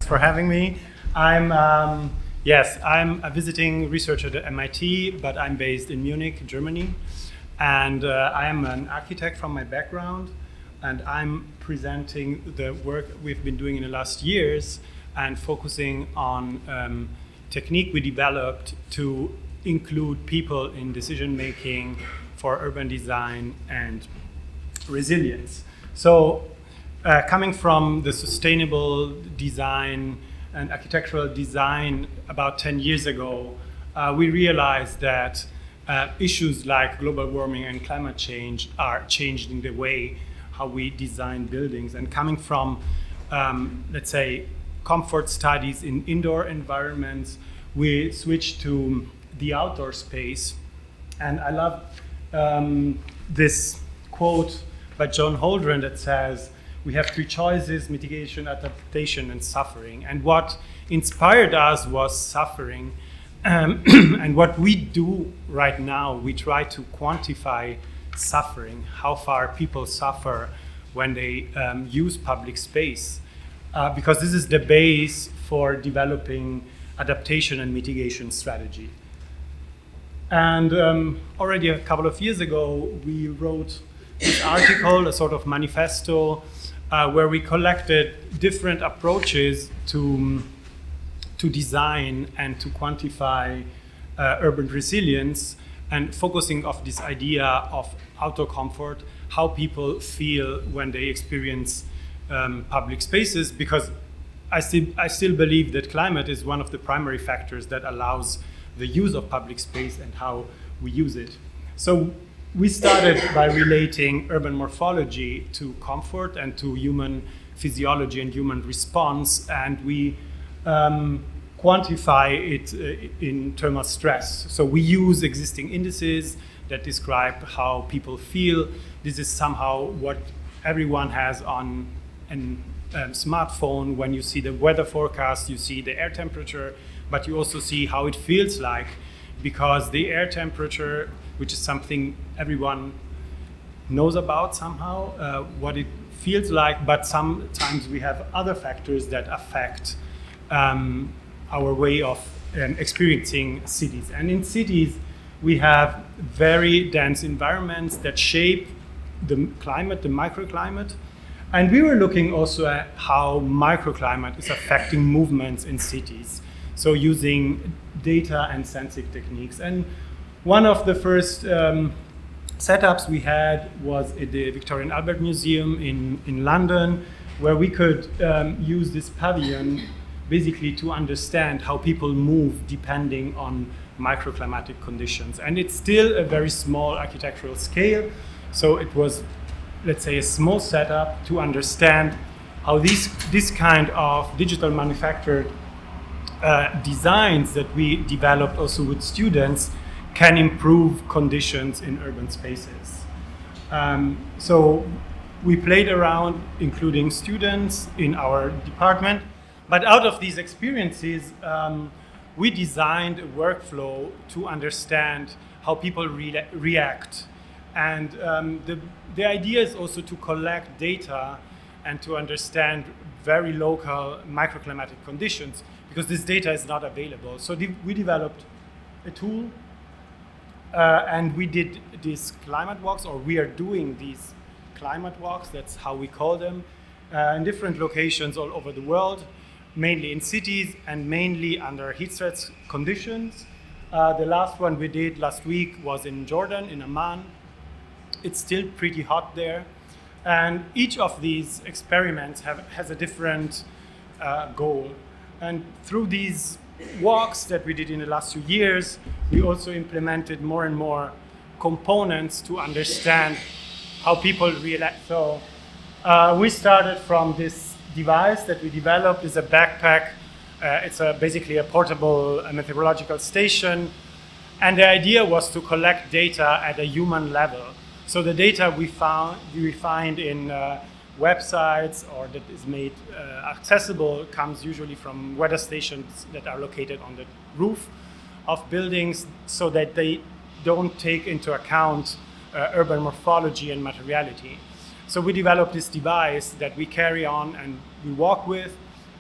For having me. I'm a visiting researcher at MIT, but I'm based in Munich, Germany. And I am an architect from my background, and I'm presenting the work we've been doing in the last years and focusing on technique we developed to include people in decision making for urban design and resilience. So coming from the sustainable design and architectural design about 10 years ago, we realized that issues like global warming and climate change are changing the way how we design buildings. And coming from, let's say, comfort studies in indoor environments, we switched to the outdoor space. And I love this quote by John Holdren that says, "We have three choices: mitigation, adaptation, and suffering." And what inspired us was suffering. And what we do right now, we try to quantify suffering, how far people suffer when they use public space, because this is the base for developing adaptation and mitigation strategy. And already a couple of years ago, we wrote this article, a sort of manifesto, where we collected different approaches to design and to quantify urban resilience, and focusing on this idea of outdoor comfort, how people feel when they experience public spaces, because I still believe that climate is one of the primary factors that allows the use of public space and how we use it. So we started by relating urban morphology to comfort and to human physiology and human response, and we quantify it in terms of stress. So we use existing indices that describe how people feel. This is somehow what everyone has on a smartphone. When you see the weather forecast, you see the air temperature, but you also see how it feels like, because the air temperature, which is something everyone knows about somehow, what it feels like, but sometimes we have other factors that affect our way of experiencing cities. And in cities, we have very dense environments that shape the climate, the microclimate. And we were looking also at how microclimate is affecting movements in cities. So using data and sensing techniques. And one of the first setups we had was at the Victoria and Albert Museum in London, where we could use this pavilion basically to understand how people move depending on microclimatic conditions. And it's still a very small architectural scale. So it was, let's say, a small setup to understand how this kind of digital manufactured designs that we developed also with students can improve conditions in urban spaces. So we played around, including students in our department. But out of these experiences, we designed a workflow to understand how people react. And the idea is also to collect data and to understand very local microclimatic conditions, because this data is not available. So we developed a tool, and we did these climate walks, or we are doing these climate walks, that's how we call them, in different locations all over the world, mainly in cities and mainly under heat stress conditions. The last one we did last week was in Jordan, in Amman. It's still pretty hot there. And each of these experiments has a different goal. And through these walks that we did in the last few years, we also implemented more and more components to understand how people react. So we started from this device that we developed. Is a backpack. It's basically a portable meteorological station. And the idea was to collect data at a human level. So the data we find in websites or that is made accessible comes usually from weather stations that are located on the roof of buildings, so that they don't take into account urban morphology and materiality. So we developed this device that we carry on and we walk with,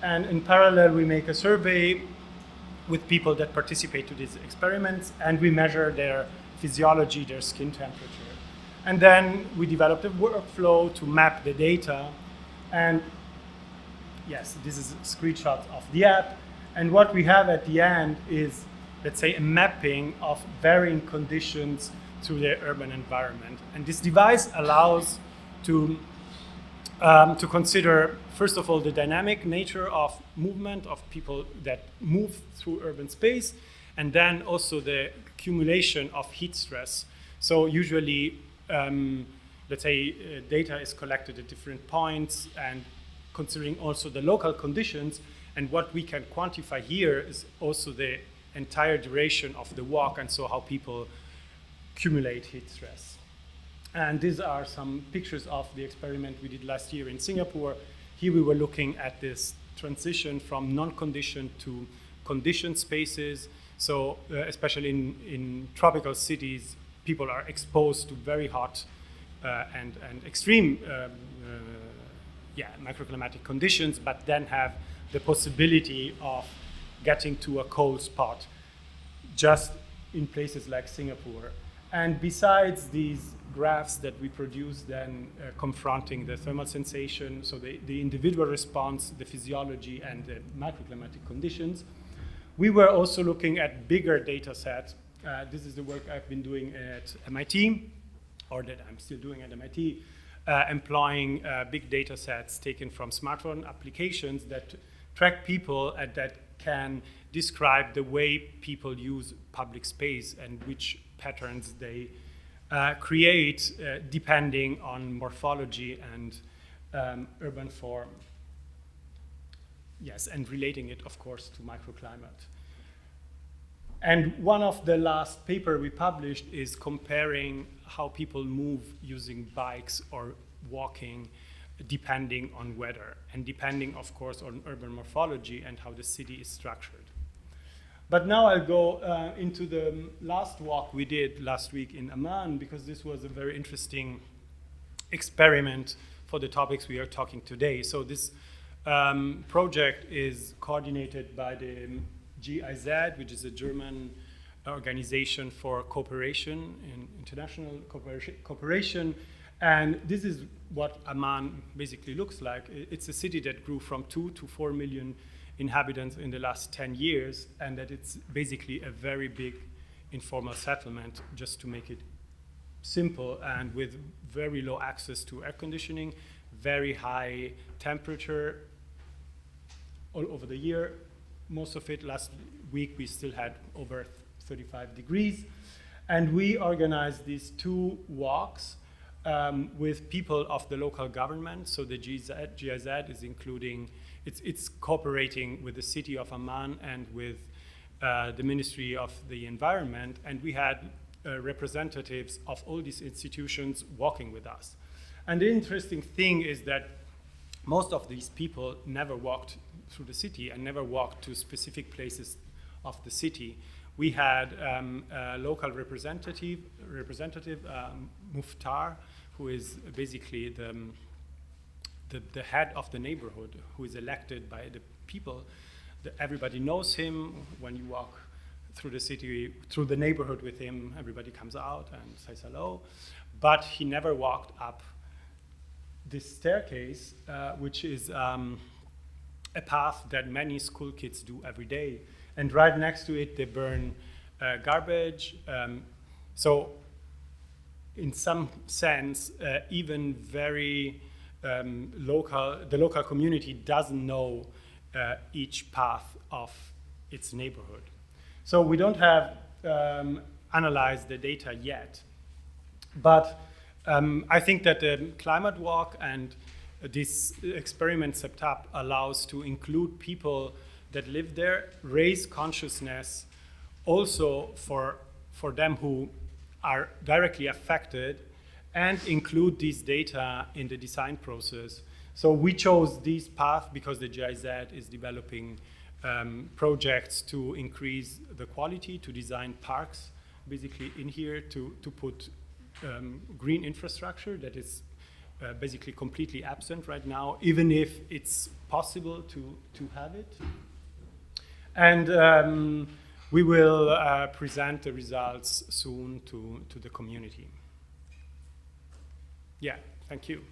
And in parallel, we make a survey with people that participate to these experiments, and we measure their physiology, their skin temperature. And then we developed a workflow to map the data. And yes, this is a screenshot of the app. And what we have at the end is, let's say, a mapping of varying conditions to the urban environment. And this device allows to consider, first of all, the dynamic nature of movement of people that move through urban space, and then also the accumulation of heat stress. So usually, let's say, data is collected at different points, and considering also the local conditions, and what we can quantify here is also the entire duration of the walk, and so how people accumulate heat stress. And these are some pictures of the experiment we did last year in Singapore. Here we were looking at this transition from non-conditioned to conditioned spaces. So especially in tropical cities, people are exposed to very hot and extreme microclimatic conditions, but then have the possibility of getting to a cold spot just in places like Singapore. And besides these graphs that we produce then confronting the thermal sensation, so the individual response, the physiology, and the microclimatic conditions, we were also looking at bigger data sets. This is the work I've been doing at MIT, or that I'm still doing at MIT, employing big data sets taken from smartphone applications that track people and that can describe the way people use public space and which patterns they create depending on morphology and urban form. Yes, and relating it, of course, to microclimate. And one of the last paper we published is comparing how people move using bikes or walking depending on weather and depending, of course, on urban morphology and how the city is structured. But now I'll go into the last walk we did last week in Amman, because this was a very interesting experiment for the topics we are talking today. So this project is coordinated by the GIZ, which is a German organization for cooperation, international cooperation. And this is what Amman basically looks like. It's a city that grew from 2 to 4 million inhabitants in the last 10 years, and that it's basically a very big informal settlement, just to make it simple, and with very low access to air conditioning, very high temperature all over the year. Most of it, last week we still had over 35 degrees. And we organized these 2 walks with people of the local government. So the GIZ is including, it's cooperating with the city of Amman and with the Ministry of the Environment. And we had representatives of all these institutions walking with us. And the interesting thing is that most of these people never walked through the city and never walked to specific places of the city. We had a local representative, Muftar, who is basically the head of the neighborhood, who is elected by the people. Everybody knows him. When you walk through the city, through the neighborhood with him, everybody comes out and says hello. But he never walked up this staircase, which is a path that many school kids do every day. And right next to it, they burn garbage. So in some sense, even very the local community doesn't know each path of its neighborhood. So we don't have analyzed the data yet. But I think that the climate walk and this experiment set up allows to include people that live there, raise consciousness also for them who are directly affected, and include these data in the design process. So we chose this path because the GIZ is developing projects to increase the quality, to design parks basically in here, to put green infrastructure that is basically completely absent right now, even if it's possible to have it. And we will present the results soon to the community. Yeah, thank you.